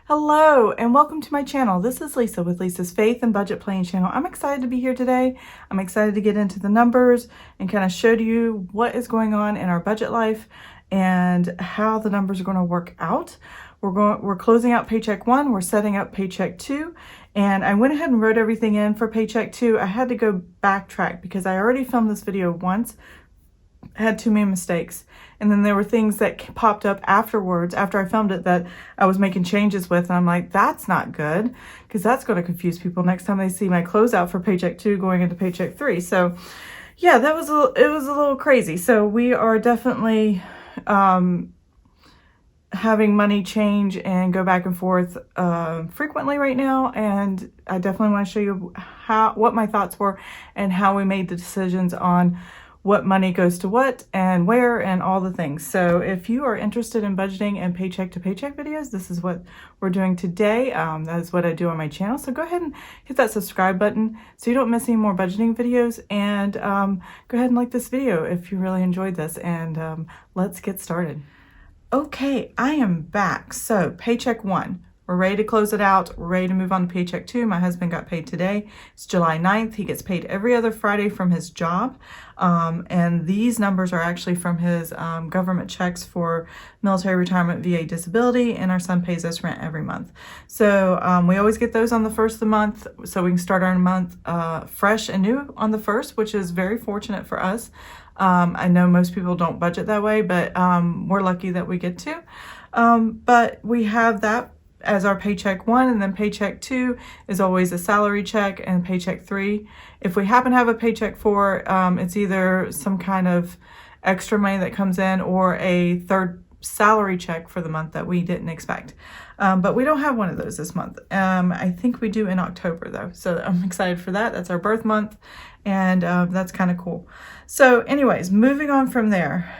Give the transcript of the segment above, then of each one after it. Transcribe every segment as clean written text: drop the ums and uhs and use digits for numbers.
Hello and welcome to my channel. This is Lisa with Lisa's Faith and Budget Planning channel. I'm excited to be here today. I'm excited to get into the numbers and kind of show to you what is going on in our budget life and how the numbers are going to work out. We're closing out Paycheck 1, we're setting up Paycheck 2, and I went ahead and wrote everything in for Paycheck 2. I had to go backtrack because I already filmed this video once. I had too many mistakes, and then there were things that popped up afterwards after I filmed it that I was making changes with, and I'm like, that's not good because that's going to confuse people next time they see my closeout for Paycheck 2 going into Paycheck 3. So yeah, it was a little crazy. So we are definitely having money change and go back and forth frequently right now, and I definitely want to show you what my thoughts were and how we made the decisions on what money goes to what and where and all the things. So if you are interested in budgeting and paycheck to paycheck videos, this is what we're doing today. That is what I do on my channel. So go ahead and hit that subscribe button so you don't miss any more budgeting videos, and go ahead and like this video if you really enjoyed this, and let's get started. Okay, I am back. So Paycheck 1. We're ready to close it out. We're ready to move on to Paycheck 2. My husband got paid today. It's July 9th. He gets paid every other Friday from his job. And these numbers are actually from his government checks for military retirement, VA disability, and our son pays us rent every month. So we always get those on the first of the month, so we can start our month fresh and new on the first, which is very fortunate for us. I know most people don't budget that way, but we're lucky that we get to. But we have that as our Paycheck 1, and then Paycheck 2 is always a salary check, and Paycheck 3. If we happen to have a Paycheck 4, it's either some kind of extra money that comes in or a third salary check for the month that we didn't expect. But we don't have one of those this month. I think we do in October though, so I'm excited for that. That's our birth month, and that's kind of cool. So anyways, moving on from there,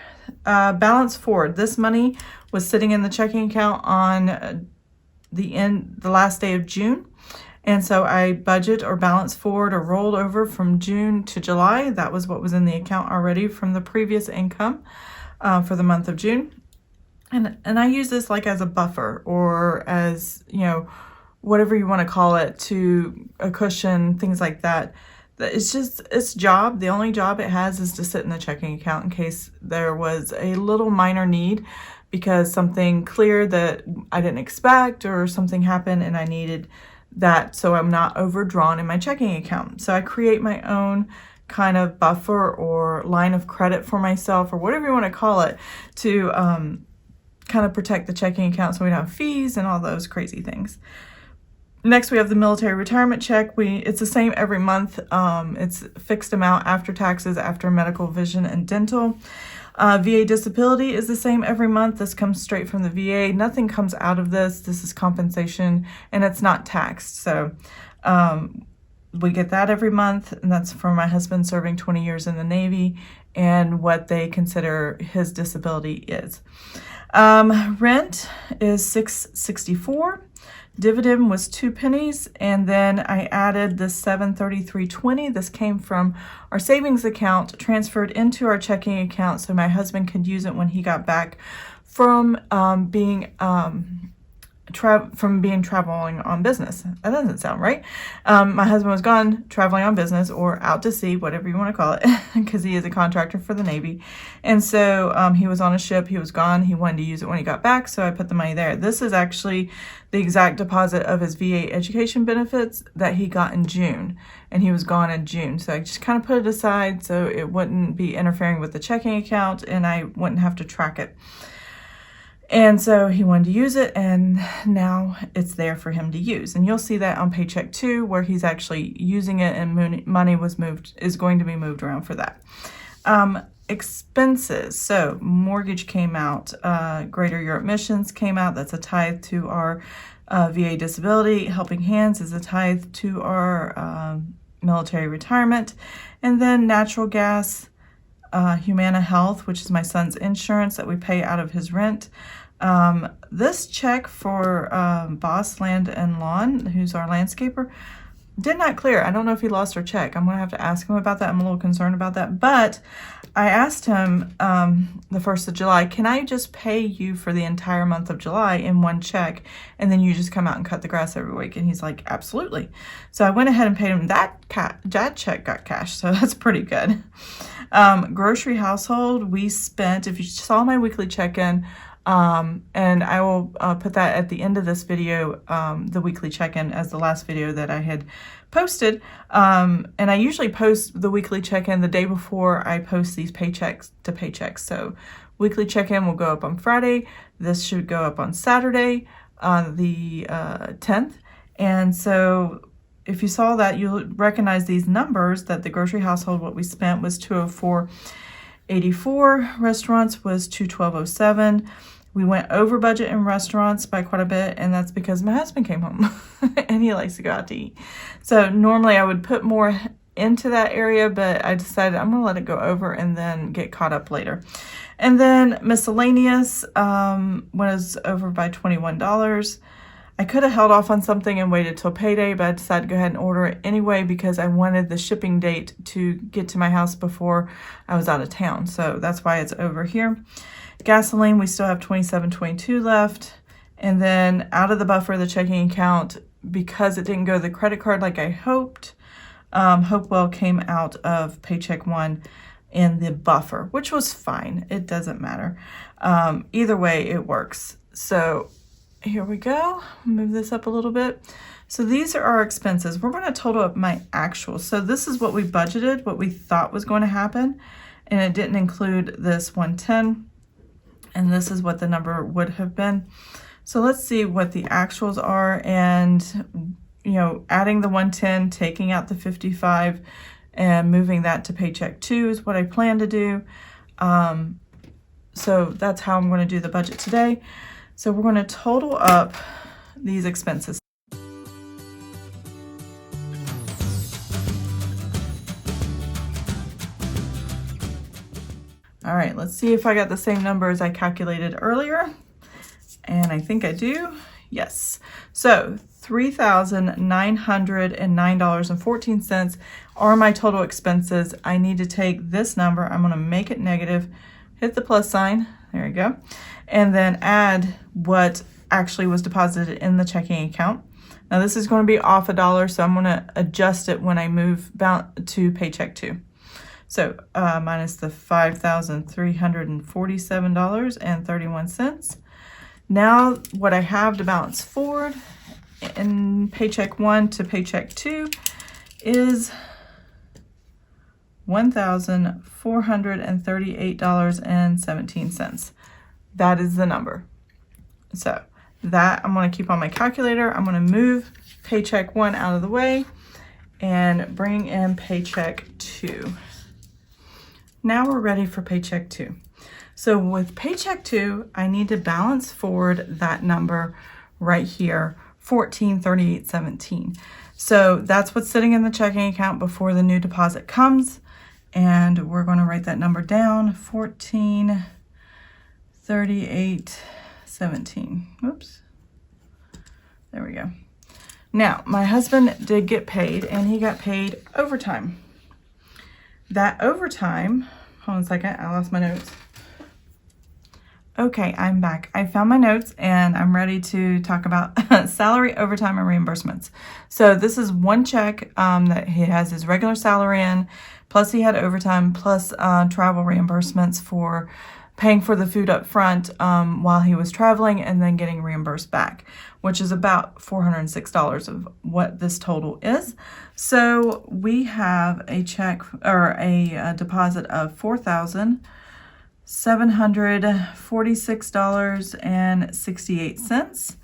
balance forward. This money was sitting in the checking account on the last day of June, and so I budget or balance forward or rolled over from June to July. That was what was in the account already from the previous income for the month of June, and I use this like as a buffer, or as, you know, whatever you want to call it, to a cushion, things like that. It's just its job. The only job it has is to sit in the checking account in case there was a little minor need, because something cleared that I didn't expect or something happened and I needed that, so I'm not overdrawn in my checking account. So I create my own kind of buffer or line of credit for myself, or whatever you want to call it, to kind of protect the checking account so we don't have fees and all those crazy things. Next, we have the military retirement check. It's the same every month. It's a fixed amount after taxes, after medical, vision, and dental. VA disability is the same every month. This comes straight from the VA. Nothing comes out of this. This is compensation, and it's not taxed. So we get that every month, and that's for my husband serving 20 years in the Navy and what they consider his disability is. Rent is $6.64. Dividend was 2 pennies, and then I added the $733.20. This came from our savings account, transferred into our checking account so my husband could use it when he got back from being traveling on business. That doesn't sound right. My husband was gone traveling on business, or out to sea, whatever you want to call it, because he is a contractor for the Navy. And so he was on a ship, he was gone, he wanted to use it when he got back, so I put the money there. This is actually the exact deposit of his VA education benefits that he got in June, and he was gone in June. So I just kind of put it aside so it wouldn't be interfering with the checking account and I wouldn't have to track it. And so he wanted to use it, and now it's there for him to use. And you'll see that on Paycheck 2, where he's actually using it, and money is going to be moved around for that. Expenses. So mortgage came out, Greater Europe Missions came out. That's a tithe to our VA disability. Helping Hands is a tithe to our military retirement. And then natural gas, Humana Health, which is my son's insurance that we pay out of his rent. This check for Boss Land and Lawn, who's our landscaper, did not clear. I don't know if he lost our check. I'm going to have to ask him about that. I'm a little concerned about that. But I asked him the 1st of July, can I just pay you for the entire month of July in one check, and then you just come out and cut the grass every week? And he's like, absolutely. So I went ahead and paid him. That check got cashed, so that's pretty good. Grocery household, we spent, if you saw my weekly check-in, and I will put that at the end of this video, the weekly check-in as the last video that I had posted. And I usually post the weekly check-in the day before I post these paychecks to paychecks. So weekly check-in will go up on Friday. This should go up on Saturday, the 10th. And so if you saw that, you'll recognize these numbers, that the grocery household, what we spent was $204.84. Restaurants was $212.07. We went over budget in restaurants by quite a bit, and that's because my husband came home and he likes to go out to eat. So normally I would put more into that area, but I decided I'm going to let it go over and then get caught up later. And then miscellaneous was over by $21. I could have held off on something and waited till payday, but I decided to go ahead and order it anyway because I wanted the shipping date to get to my house before I was out of town. So that's why it's over here. Gasoline, we still have $27.22 left. And then out of the buffer, the checking account, because it didn't go to the credit card like I hoped, Hopewell came out of Paycheck 1 in the buffer, which was fine. It doesn't matter. Either way, it works. So here we go. Move this up a little bit. So these are our expenses. We're going to total up my actuals. So this is what we budgeted, what we thought was going to happen, and it didn't include this 110. And this is what the number would have been. So let's see what the actuals are, and adding the 110, taking out the 55, and moving that to Paycheck 2 is what I plan to do. So that's how I'm going to do the budget today. So we're going to total up these expenses. All right, let's see if I got the same number as I calculated earlier. And I think I do. Yes. So $3,909.14 are my total expenses. I need to take this number. I'm going to make it negative, hit the plus sign. There you go. And then add what actually was deposited in the checking account. Now this is going to be off $1, so I'm going to adjust it when I move to Paycheck 2. So minus the $5,347.31. Now what I have to balance forward in Paycheck 1 to Paycheck 2 is $1,438.17. That is the number. So that I'm going to keep on my calculator. I'm going to move Paycheck 1 out of the way and bring in Paycheck 2. Now we're ready for Paycheck 2. So with Paycheck 2, I need to balance forward that number right here, $1438.17. So that's what's sitting in the checking account before the new deposit comes. And we're going to write that number down, $1438.17. Oops. There we go. Now, my husband did get paid, and he got paid overtime. That overtime, hold on a second, I lost my notes. Okay, I'm back. I found my notes and I'm ready to talk about salary, overtime, and reimbursements. So this is one check that he has his regular salary in, plus he had overtime, plus travel reimbursements for paying for the food up front while he was traveling and then getting reimbursed back, which is about $406 of what this total is. So we have a check or a deposit of $4,746.68.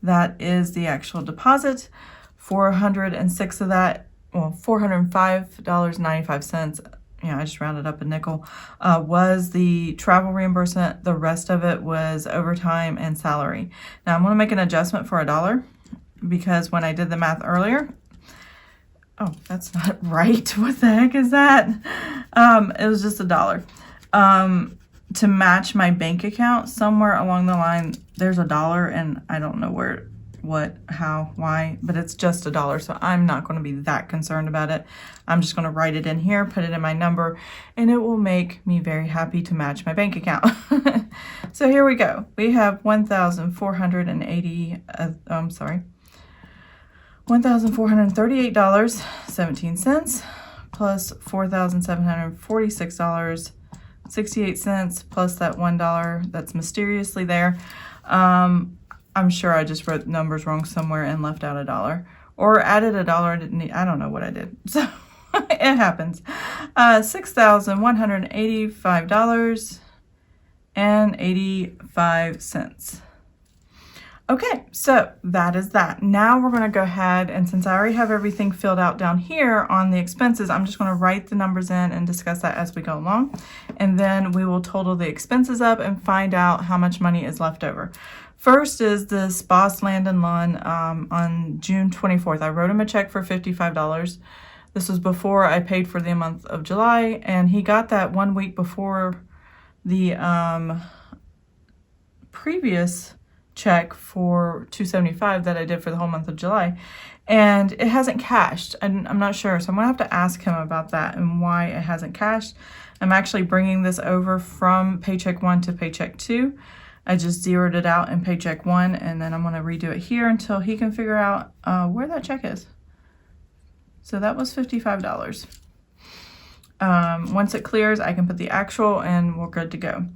That is the actual deposit. 406 of that, well, $405.95. Yeah, I just rounded up a nickel, was the travel reimbursement. The rest of it was overtime and salary. Now I'm going to make an adjustment for $1 because when I did the math earlier, oh, that's not right. What the heck is that? It was just $1. To match my bank account, somewhere along the line, there's $1 and I don't know where it what, how, why, but it's just $1, so I'm not going to be that concerned about it. I'm just going to write it in here, put it in my number, and it will make me very happy to match my bank account. So here we go. We have $1,438.17 plus $4,746.68 plus that $1 that's mysteriously there. I'm sure I just wrote numbers wrong somewhere and left out $1 or added $1. I don't know what I did. So it happens. $6,185.85. Okay, so that is that. Now we're going to go ahead, and since I already have everything filled out down here on the expenses, I'm just going to write the numbers in and discuss that as we go along. And then we will total the expenses up and find out how much money is left over. First is this Boss Land and Lawn on June 24th. I wrote him a check for $55. This was before I paid for the month of July, and he got that 1 week before the previous check for $275 that I did for the whole month of July, and it hasn't cashed, and I'm not sure, so I'm gonna have to ask him about that and why it hasn't cashed. I'm actually bringing this over from Paycheck 1 to Paycheck 2. I just zeroed it out in Paycheck 1, and then I'm gonna redo it here until he can figure out where that check is. So that was $55. Once it clears, I can put the actual and we're good to go.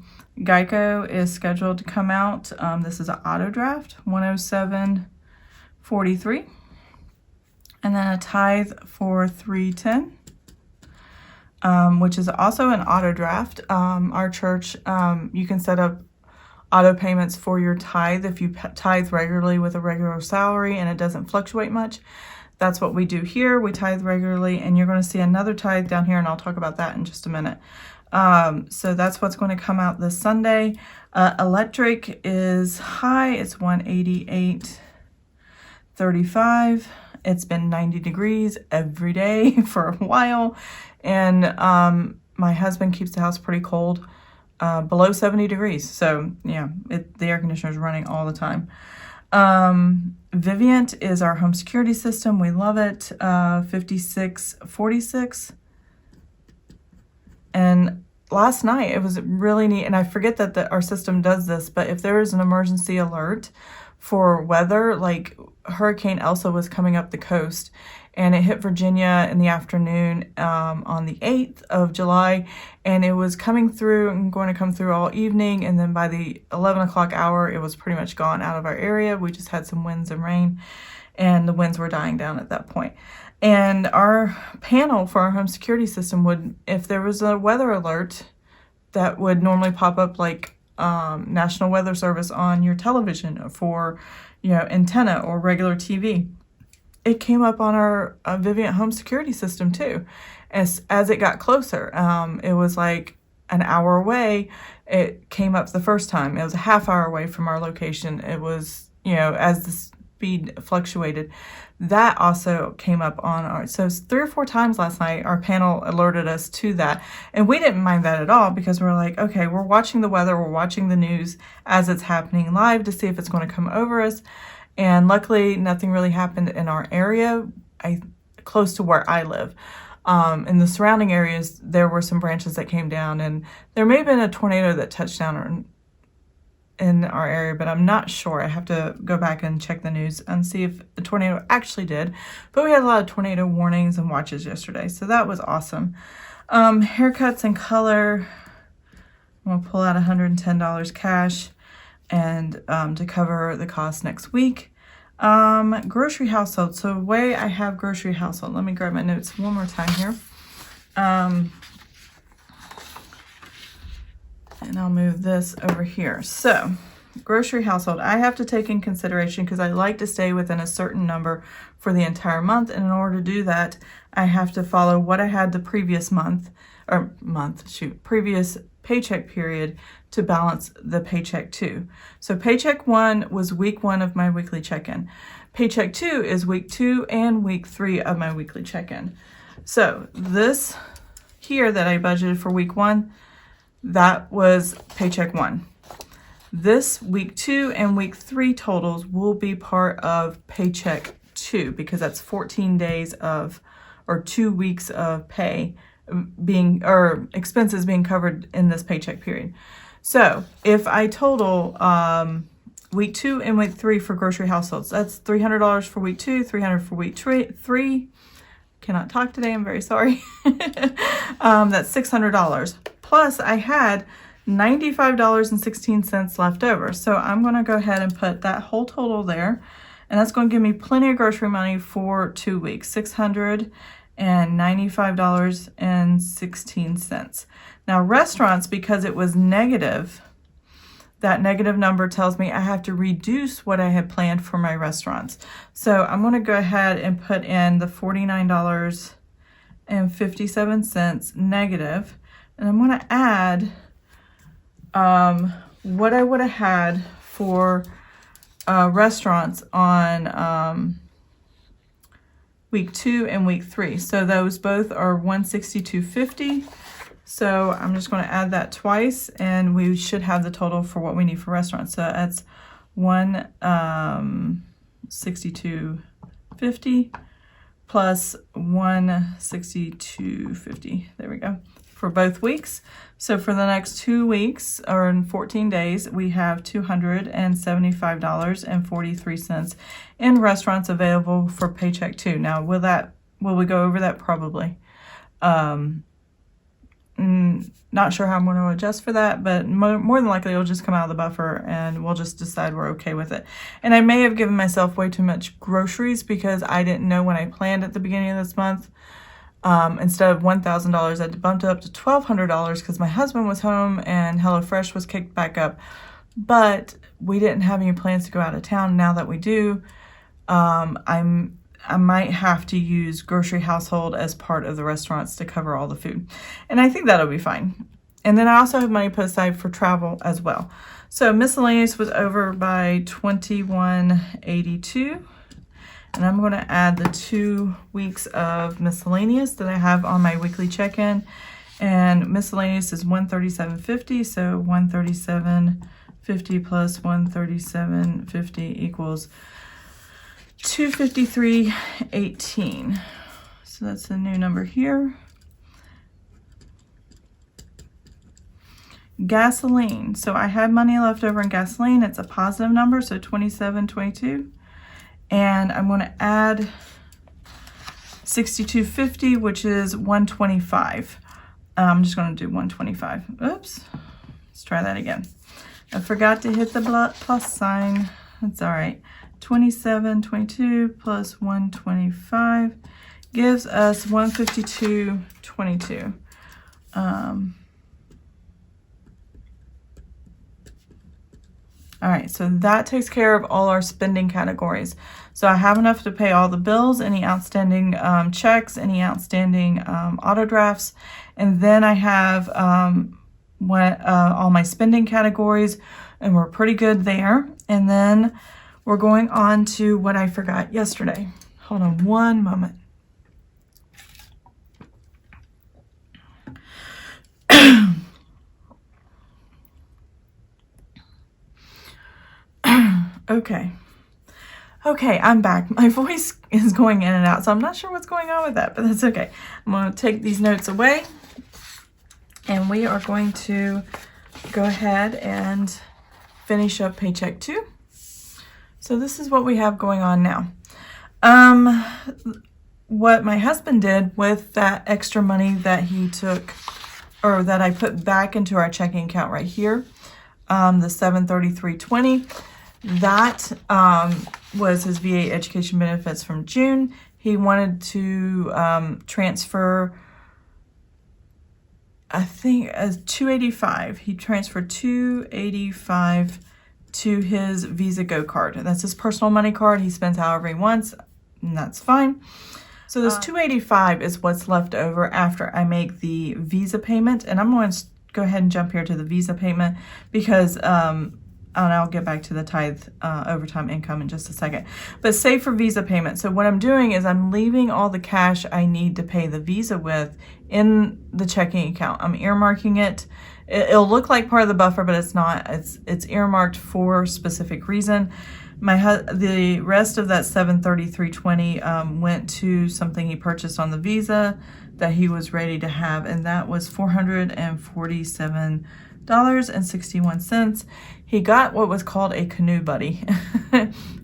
Geico is scheduled to come out. This is an auto draft, $107.43, and then a tithe for $310, which is also an auto draft. Our church, you can set up auto payments for your tithe if you tithe regularly with a regular salary and it doesn't fluctuate much. That's what we do here. We tithe regularly, and you're going to see another tithe down here, and I'll talk about that in just a minute. So that's what's going to come out this Sunday. Electric is high. It's $188.35. It's been 90 degrees every day for a while, and my husband keeps the house pretty cold, below 70 degrees. So yeah, the air conditioner is running all the time. Vivint is our home security system. We love it. $56.46. And last night it was really neat, and I forget that our system does this, but if there is an emergency alert for weather, like Hurricane Elsa was coming up the coast, and it hit Virginia in the afternoon on the 8th of July, and it was coming through and going to come through all evening, and then by the 11 o'clock hour, it was pretty much gone out of our area. We just had some winds and rain, and the winds were dying down at that point. And our panel for our home security system would, if there was a weather alert, that would normally pop up like National Weather Service on your television for, antenna or regular TV. It came up on our Vivint home security system too. As it got closer, it was like an hour away. It came up the first time. It was a half hour away from our location. It was, as the speed fluctuated, that also came up on our, so 3 or 4 times last night, our panel alerted us to that. And we didn't mind that at all, because we're like, okay, we're watching the weather, we're watching the news as it's happening live to see if it's going to come over us. And luckily, nothing really happened in our area, close to where I live. In the surrounding areas, there were some branches that came down, and there may have been a tornado that touched down in our area, but I'm not sure. I have to go back and check the news and see if the tornado actually did. But we had a lot of tornado warnings and watches yesterday, so that was awesome. Haircuts and color, I'm going to pull out $110 cash and to cover the cost next week. Grocery household. So the way I have grocery household, let me grab my notes one more time here. And I'll move this over here. So grocery household, I have to take in consideration, because I like to stay within a certain number for the entire month. And in order to do that, I have to follow what I had the previous previous paycheck period to balance the Paycheck 2. So Paycheck 1 was week 1 of my weekly check-in. Paycheck 2 is week 2 and week 3 of my weekly check-in. So this here that I budgeted for week 1, that was Paycheck 1. this week 2 and week 3 totals will be part of Paycheck 2 because that's 14 days of, or 2 weeks of pay being, or expenses being covered in this paycheck period. So if I total week 2 and week 3 for grocery households, that's $300 for week 2, $300 for week 3. Cannot talk today, I'm very sorry. That's $600. Plus I had $95.16 left over. So I'm going to go ahead and put that whole total there. And that's going to give me plenty of grocery money for 2 weeks, $695.16. Now restaurants, because it was negative, that negative number tells me I have to reduce what I had planned for my restaurants. So I'm going to go ahead and put in the $49.57 negative, and I'm going to add what I would have had for restaurants on week 2 and week 3. So those both are $162.50. So I'm just going to add that twice, and we should have the total for what we need for restaurants. So that's $162.50 plus $162.50. There we go. For both weeks. So for the next 2 weeks, or in 14 days, we have $275.43 in restaurants available for Paycheck 2. Now, will we go over that? Probably. Not sure how I'm going to adjust for that, but more than likely it'll just come out of the buffer and we'll just decide we're okay with it. And I may have given myself way too much groceries because I didn't know when I planned at the beginning of this month. Instead of $1,000, I bumped it up to $1,200 because my husband was home and HelloFresh was kicked back up. But we didn't have any plans to go out of town. Now that we do, I might have to use grocery household as part of the restaurants to cover all the food. And I think that'll be fine. And then I also have money put aside for travel as well. So miscellaneous was over by $21.82. And I'm going to add the 2 weeks of miscellaneous that I have on my weekly check-in. And miscellaneous is $137.50. So $137.50 plus $137.50 equals $253.18. So that's the new number here. Gasoline. So I had money left over in gasoline. It's a positive number, so $27.22. And I'm going to add $62.50, which is $125. I'm just going to do $125. Oops. Let's try that again. I forgot to hit the plus sign. That's all right. $27.22 plus $125 gives us $152.22. All right, so that takes care of all our spending categories. So I have enough to pay all the bills, any outstanding checks, any outstanding auto drafts, and then I have all my spending categories, and we're pretty good there. And then we're going on to what I forgot yesterday. Hold on one moment. Okay, I'm back. My voice is going in and out, so I'm not sure what's going on with that, but that's okay. I'm going to take these notes away, and we are going to go ahead and finish up Paycheck 2. So this is what we have going on now. What my husband did with that extra money that he took, or that I put back into our checking account right here, the $733.20, that was his VA education benefits from June. He wanted to transfer, I think, as $285. He transferred $285 to his Visa Go card. That's his personal money card. He spends however he wants, and that's fine. So this $285 is what's left over after I make the Visa payment. And I'm going to go ahead and jump here to the Visa payment because and I'll get back to the tithe overtime income in just a second. But save for Visa payment. So what I'm doing is I'm leaving all the cash I need to pay the Visa with in the checking account. I'm earmarking it. It'll look like part of the buffer, but it's not. It's earmarked for a specific reason. The rest of that $733.20 went to something he purchased on the Visa that he was ready to have, and that was $447.61. He got what was called a canoe buddy.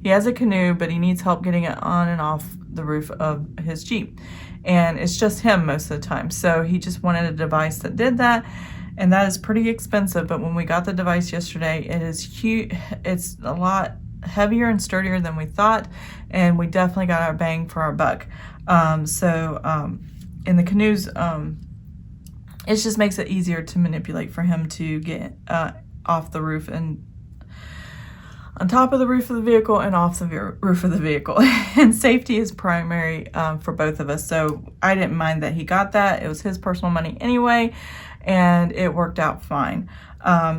He has a canoe, but he needs help getting it on and off the roof of his Jeep, and it's just him most of the time. So he just wanted a device that did that. And that is pretty expensive, but when we got the device yesterday, it is huge. It's a lot heavier and sturdier than we thought, and we definitely got our bang for our buck. In the canoes, it just makes it easier to manipulate for him to get off the roof and on top of the roof of the vehicle and off the roof of the vehicle. And safety is primary for both of us, so I didn't mind that he got that. It was his personal money anyway, and it worked out fine.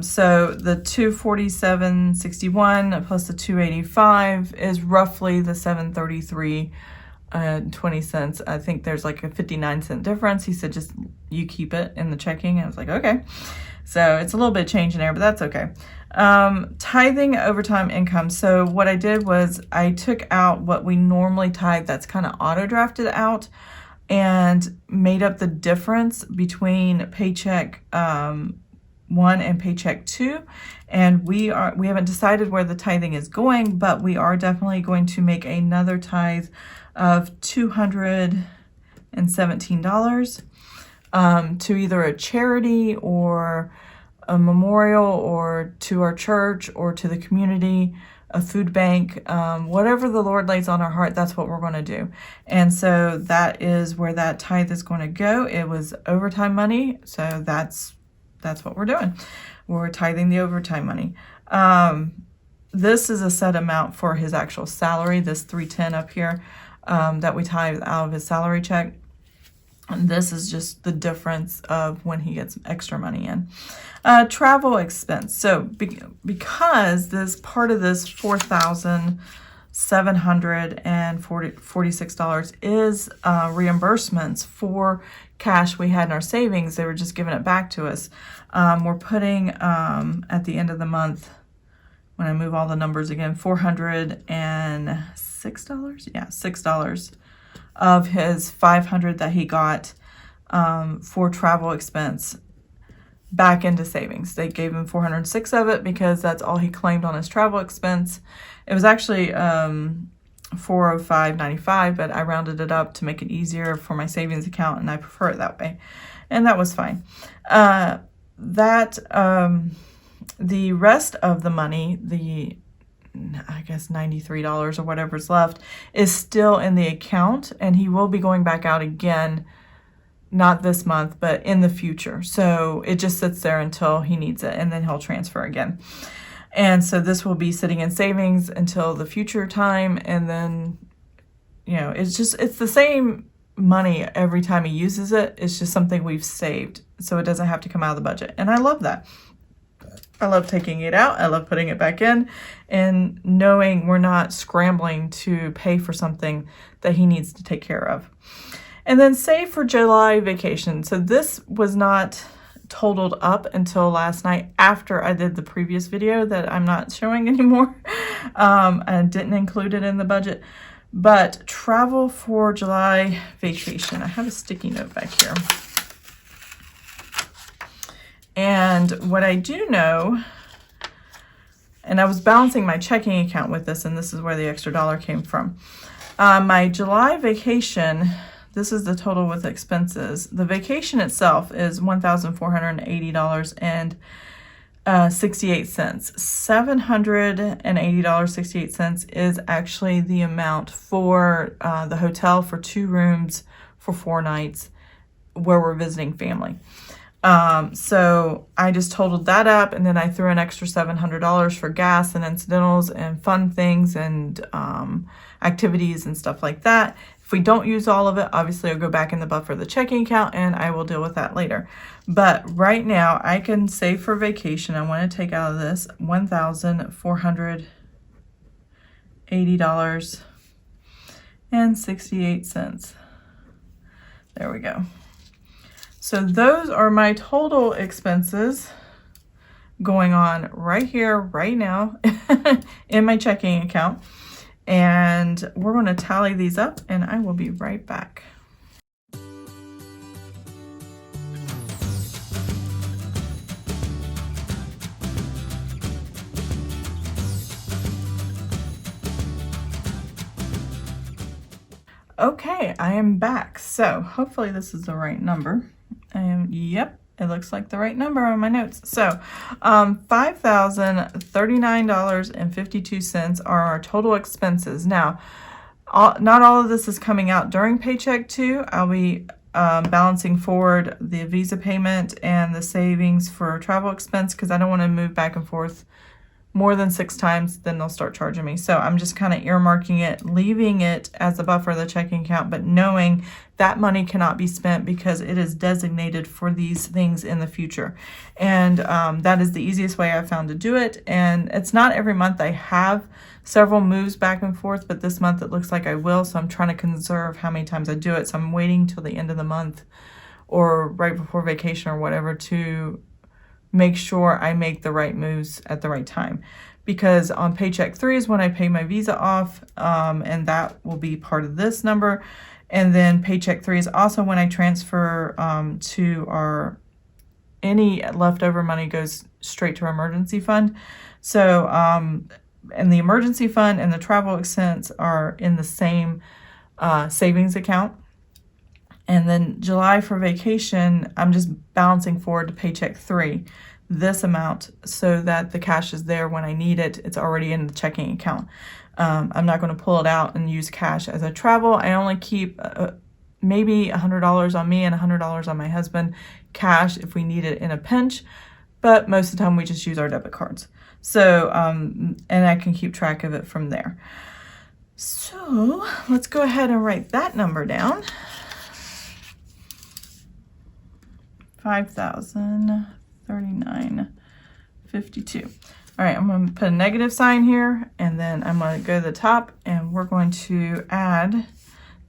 So the $247.61 plus the $285 is roughly the $733.20. I think there's like a 59-cent difference. He said, just you keep it in the checking. I was like, okay. So it's a little bit of change in there, but that's okay. Tithing overtime income. So what I did was I took out what we normally tithe that's kind of auto drafted out and made up the difference between Paycheck 1 and Paycheck 2. And we haven't decided where the tithing is going, but we are definitely going to make another tithe of $217 to either a charity or a memorial or to our church or to the community, a food bank, whatever the Lord lays on our heart, that's what we're going to do. And so that is where that tithe is going to go. It was overtime money, so that's what we're doing. We're tithing the overtime money. This is a set amount for his actual salary, this $310 up here that we tithe out of his salary check. And this is just the difference of when he gets extra money in. Travel expense. So because this part of this $4,746 is reimbursements for cash we had in our savings, they were just giving it back to us. We're putting at the end of the month, when I move all the numbers again, $406. Yeah, $6 of his $500 that he got for travel expense back into savings. They gave him $406 of it because that's all he claimed on his travel expense. It was actually $405.95, but I rounded it up to make it easier for my savings account, and I prefer it that way, and that was fine. The rest of the money, I guess $93 or whatever's left, is still in the account, and he will be going back out again, not this month, but in the future. So it just sits there until he needs it, and then he'll transfer again. And so this will be sitting in savings until the future time, and then, it's the same money every time he uses it. It's just something we've saved, so it doesn't have to come out of the budget. And I love that. I love taking it out. I love putting it back in and knowing we're not scrambling to pay for something that he needs to take care of. And then save for July vacation. So this was not totaled up until last night after I did the previous video that I'm not showing anymore. I didn't include it in the budget. But travel for July vacation. I have a sticky note back here. And what I do know, and I was balancing my checking account with this, and this is where the extra dollar came from. My July vacation, this is the total with expenses. The vacation itself is $1,480.68. $780.68 is actually the amount for the hotel for 2 rooms for 4 nights where we're visiting family. So I just totaled that up, and then I threw an extra $700 for gas and incidentals and fun things and activities and stuff like that. we don't use all of it, obviously I'll go back in the buffer of the checking account and I will deal with that later. But right now I can save for vacation. I want to take out of this $1,480.68. There we go. So those are my total expenses going on right here, right now in my checking account. And we're going to tally these up and I will be right back. Okay, I am back. So hopefully this is the right number. Yep, it looks like the right number on my notes. So $5,039.52 are our total expenses. Now, not all of this is coming out during Paycheck 2. I'll be balancing forward the Visa payment and the savings for travel expense because I don't want to move back and forth more than 6 times, then they'll start charging me. So I'm just kind of earmarking it, leaving it as a buffer of the checking account, but knowing that money cannot be spent because it is designated for these things in the future. And that is the easiest way I've found to do it. And it's not every month I have several moves back and forth, but this month it looks like I will. So I'm trying to conserve how many times I do it. So I'm waiting till the end of the month or right before vacation or whatever to make sure I make the right moves at the right time. Because on Paycheck 3 is when I pay my Visa off, and that will be part of this number. And then Paycheck 3 is also when I transfer to our, any leftover money goes straight to our emergency fund. So, and the emergency fund and the travel expense are in the same savings account. And then July for vacation, I'm just balancing forward to Paycheck 3, this amount, so that the cash is there when I need it. It's already in the checking account. I'm not going to pull it out and use cash as I travel. I only keep maybe $100 on me and $100 on my husband cash if we need it in a pinch. But most of the time we just use our debit cards. So, and I can keep track of it from there. So let's go ahead and write that number down. $5,039.52. All right, I'm going to put a negative sign here, and then I'm going to go to the top, and we're going to add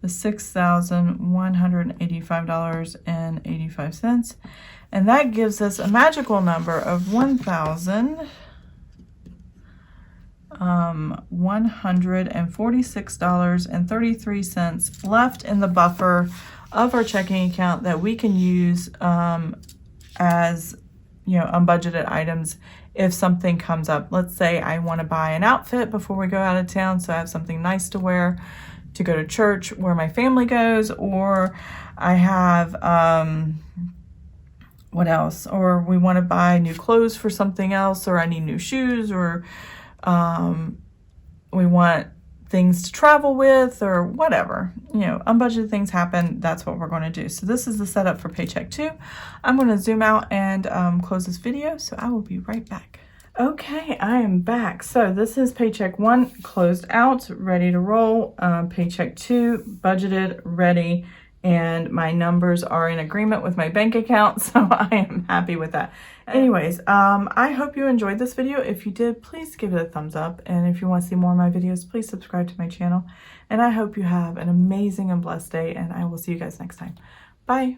the $6,185.85, and that gives us a magical number of $1,146.33 left in the buffer of our checking account that we can use as, you know, unbudgeted items if something comes up. Let's say I want to buy an outfit before we go out of town, so I have something nice to wear to go to church where my family goes, or I have, what else? Or we want to buy new clothes for something else, or I need new shoes, or we want things to travel with, or whatever. You know, unbudgeted things happen. That's what we're going to do. So this is the setup for Paycheck 2. I'm going to zoom out and close this video, so I will be right back. Okay, I am back. So this is Paycheck 1 closed out, ready to roll. Paycheck 2 budgeted, ready, and my numbers are in agreement with my bank account, so I am happy with that. Anyways, I hope you enjoyed this video. If you did, please give it a thumbs up. And if you want to see more of my videos, please subscribe to my channel. And I hope you have an amazing and blessed day, and I will see you guys next time. Bye.